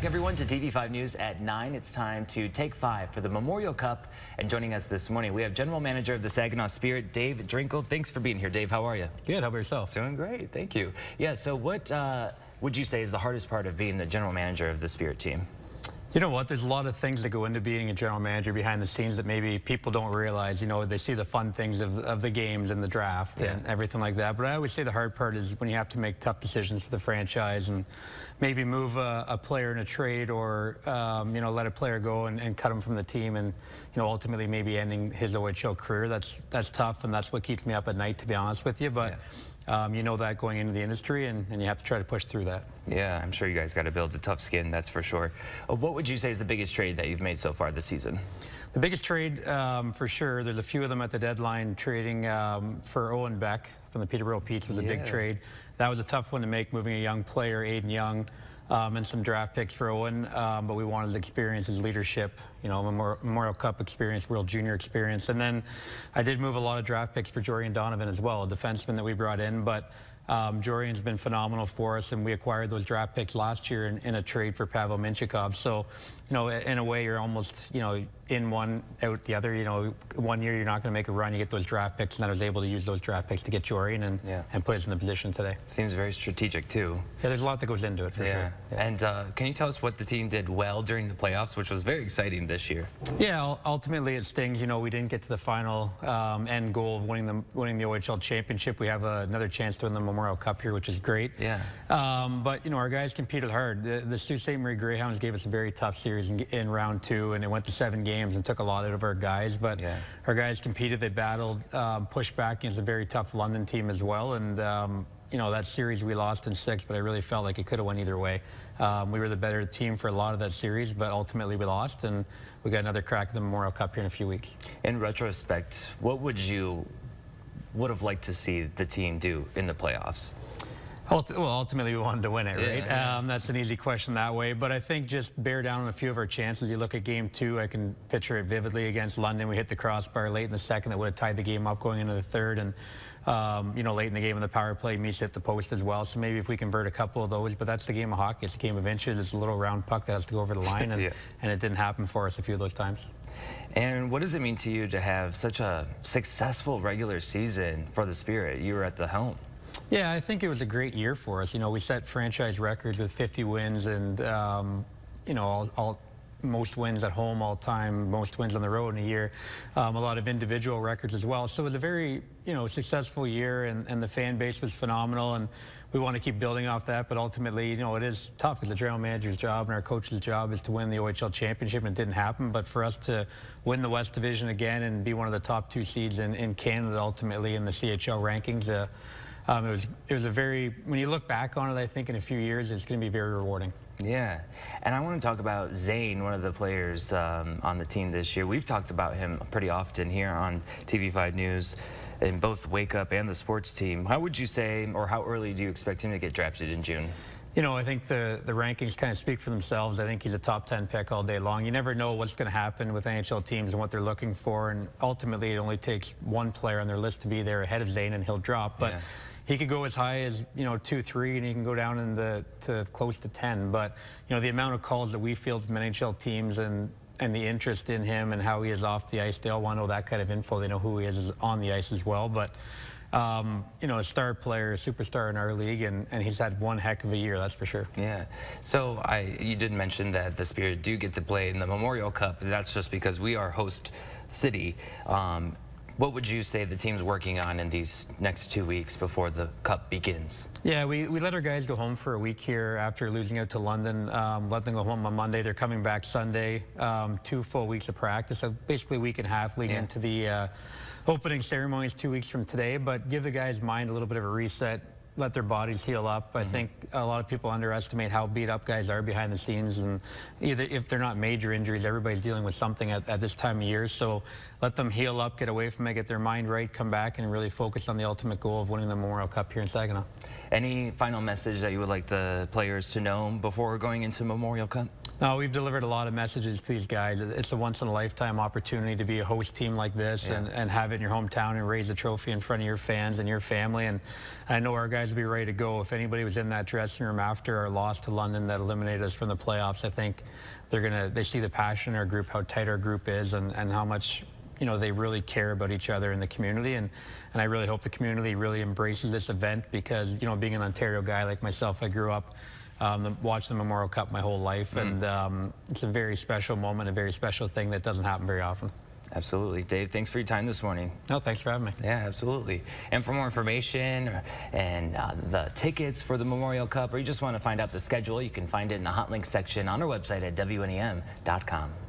Everyone to TV5 News at 9. It's time to take 5 for the Memorial Cup. And joining us this morning, we have General Manager of the Saginaw Spirit, Dave Drinkle. Thanks for being here, Dave. How are you? Good. How about yourself? Doing great. Thank you. Yeah, so what would you say is the hardest part of being the General Manager of the Spirit team? You know what? There's a lot of things that go into being a general manager behind the scenes that maybe people don't realize. You know, they see the fun things of the games and the draft and everything like that. But I always say the hard part is when you have to make tough decisions for the franchise and maybe move a player in a trade or, you know, let a player go and cut him from the team and, you know, ultimately maybe ending his OHL career. That's tough, and that's what keeps me up at night, to be honest with you. But you know that going into the industry, and you have to try to push through that. Yeah, I'm sure you guys got to build a tough skin, that's for sure. What would you say is the biggest trade that you've made so far this season? The biggest trade, for sure, there's a few of them at the deadline. Trading for Owen Beck from the Peterborough Petes was a big trade. That was a tough one to make, moving a young player, Aiden Young, and some draft picks for Owen, but we wanted his experience, his leadership, you know, Memorial Cup experience, World Junior experience. And then I did move a lot of draft picks for Jorian Donovan as well, a defenseman that we brought in. But Jorian's been phenomenal for us, and we acquired those draft picks last year in a trade for Pavel Minchikov. So, you know, in a way, you're almost, you know, in one, out the other. You know, 1 year you're not going to make a run, you get those draft picks, and I was able to use those draft picks to get Jorian and put us in the position today. Seems very strategic, too. Yeah, there's a lot that goes into it, for sure. Yeah. And can you tell us what the team did well during the playoffs, which was very exciting this year? Yeah, ultimately it stings. You know, we didn't get to the final end goal of winning the OHL championship. We have another chance to win the Memorial Cup here, which is great. Yeah. But, you know, our guys competed hard. The Sault Ste. Marie Greyhounds gave us a very tough series in round 2, and it went to 7 games and took a lot out of our guys. But our guys competed, they battled, pushed back against a very tough London team as well. And, you know, that series we lost in 6, but I really felt like it could have went either way. We were the better team for a lot of that series, but ultimately we lost, and we got another crack at the Memorial Cup here in a few weeks. In retrospect, what would you have liked to see the team do in the playoffs? Well, ultimately we wanted to win it, right? That's an easy question that way, but I think just bear down on a few of our chances. You look at game 2, I can picture it vividly against London. We hit the crossbar late in the second that would have tied the game up going into the third, and you know, late in the game in the power play, Mies hit the post as well. So maybe if we convert a couple of those, but that's the game of hockey. It's a game of inches. It's a little round puck that has to go over the line, and, and it didn't happen for us a few of those times. And what does it mean to you to have such a successful regular season for the Spirit? You were at the helm. Yeah, I think it was a great year for us. You know, we set franchise records with 50 wins and, you know, most wins at home all time, most wins on the road in a year, a lot of individual records as well. So it was a very, you know, successful year, and the fan base was phenomenal, and we want to keep building off that. But ultimately, you know, it is tough because the general manager's job and our coach's job is to win the OHL championship, and it didn't happen. But for us to win the West Division again and be one of the top 2 seeds in Canada ultimately in the CHL rankings, it was a very, when you look back on it, I think in a few years it's going to be very rewarding. Yeah, and I want to talk about Zane, one of the players on the team this year. We've talked about him pretty often here on TV5 News in both Wake Up and the sports team. How would you say, or how early do you expect him to get drafted in June? You know, I think the rankings kind of speak for themselves. I think he's a top 10 pick all day long. You never know what's going to happen with NHL teams and what they're looking for, and ultimately it only takes one player on their list to be there ahead of Zane, and he'll drop. But he could go as high as, you know, 2, 3, and he can go down to close to 10. But, you know, the amount of calls that we field from NHL teams and the interest in him and how he is off the ice, they all want to know that kind of info. They know who he is on the ice as well. But, you know, a star player, a superstar in our league, and he's had one heck of a year, that's for sure. Yeah. So you did mention that the Spirit do get to play in the Memorial Cup. That's just because we are host city. What would you say the team's working on in these next 2 weeks before the Cup begins? Yeah, we let our guys go home for a week here after losing out to London. Let them go home on Monday. They're coming back Sunday. 2 full weeks of practice, so basically a week and a half leading into the opening ceremonies 2 weeks from today. But give the guys' mind a little bit of a reset. Let their bodies heal up. I think a lot of people underestimate how beat up guys are behind the scenes, and either if they're not major injuries, everybody's dealing with something at this time of year. So let them heal up, get away from it, get their mind right, come back and really focus on the ultimate goal of winning the Memorial Cup here in Saginaw. Any final message that you would like the players to know before going into Memorial Cup? No, we've delivered a lot of messages to these guys. It's a once-in-a-lifetime opportunity to be a host team like this and have it in your hometown and raise a trophy in front of your fans and your family. And I know our guys will be ready to go. If anybody was in that dressing room after our loss to London that eliminated us from the playoffs, I think they see the passion in our group, how tight our group is, and how much they really care about each other in the community. And I really hope the community really embraces this event because, being an Ontario guy like myself, I grew up watched the Memorial Cup my whole life, and it's a very special moment, a very special thing that doesn't happen very often. Absolutely. Dave, thanks for your time this morning. No, thanks for having me. Yeah, absolutely. And for more information and the tickets for the Memorial Cup, or you just want to find out the schedule, you can find it in the hot link section on our website at WNEM.com.